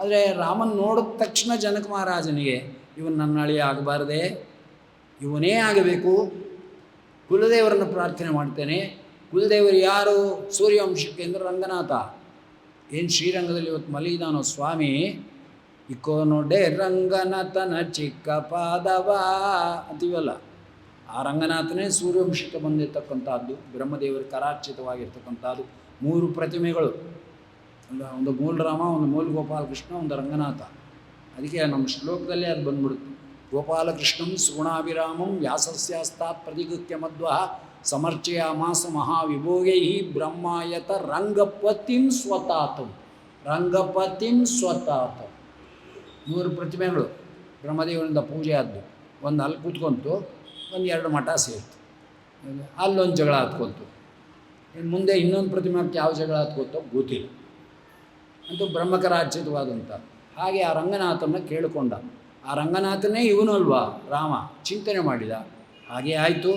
ಆದರೆ ರಾಮನ್ ನೋಡಿದ ತಕ್ಷಣ ಜನಕ ಮಹಾರಾಜನಿಗೆ ಇವನು ನನ್ನ ಅಳಿಯ ಆಗಬಾರ್ದೆ, ಇವನೇ ಆಗಬೇಕು, ಕುಲದೇವರನ್ನು ಪ್ರಾರ್ಥನೆ ಮಾಡ್ತೇನೆ. ಕುಲದೇವರು ಯಾರು? ಸೂರ್ಯವಂಶಕ್ಕೆ ಅಂದರೆ ರಂಗನಾಥ. ಏನು ಶ್ರೀರಂಗದಲ್ಲಿ ಇವತ್ತು ಮಲಗಿದಾನೋ ಸ್ವಾಮಿ, ಇಕ್ಕೋ ನೋಡೆ ರಂಗನಾಥನ ಚಿಕ್ಕ ಪಾದವ ಅಂತೀವಲ್ಲ, ಆ ರಂಗನಾಥನೇ ಸೂರ್ಯವಂಶಕ್ಕೆ ಬಂದಿರತಕ್ಕಂಥದ್ದು, ಬ್ರಹ್ಮದೇವರು ಕರಾರ್ಚಿತವಾಗಿರ್ತಕ್ಕಂಥದ್ದು. 3 ಪ್ರತಿಮೆಗಳು, ಒಂದು ಮೂಲ ರಾಮ, ಒಂದು ಮೂಲ ಗೋಪಾಲಕೃಷ್ಣ, ಒಂದು ರಂಗನಾಥ. ಅದಕ್ಕೆ ನಮ್ಮ ಶ್ಲೋಕದಲ್ಲೇ ಅದು ಬಂದ್ಬಿಡುತ್ತೆ. ಗೋಪಾಲಕೃಷ್ಣಂ ಸುಗುಣಾಭಿರಾಮಂ ವ್ಯಾಸಸ್ಯಾಸ್ತಾತ್ ಪ್ರತಿಗೃಹ್ಯ ಮಧ್ವ ಸಮರ್ಚಯಾಮಾಸ ಮಹಾವಿಭೋಗೈ ಬ್ರಹ್ಮಾಯತ ರಂಗಪತಿಂ ಸ್ವತಾತಂ. ರಂಗಪತಿಂ ಸ್ವತಾತಂ 3 ಪ್ರತಿಮೆಗಳು ಬ್ರಹ್ಮದೇವರಿಂದ ಪೂಜೆ ಆದ್ದು. ಒಂದು ಅಲ್ಲಿ ಕೂತ್ಕೊಂತು, ಒಂದು 2 ಮಠ ಸೇರಿತು, ಅಲ್ಲೊಂದು ಜಗಳ ಹತ್ಕೊಂತು. ಮುಂದೆ ಇನ್ನೊಂದು ಪ್ರತಿಮೆಗೆ ಯಾವ ಜಗಳ ಹತ್ಕೊತೋ ಗೊತ್ತಿಲ್ಲ, ಅಂತೂ ಬ್ರಹ್ಮಕರಾರ್ಚಿತವಾದಂಥ. ಹಾಗೆ ಆ ರಂಗನಾಥನ ಕೇಳಿಕೊಂಡ. ಆ ರಂಗನಾಥನೇ ಇವನು ಅಲ್ವಾ ರಾಮ, ಚಿಂತನೆ ಮಾಡಿದ. ಹಾಗೆ ಆಯಿತು.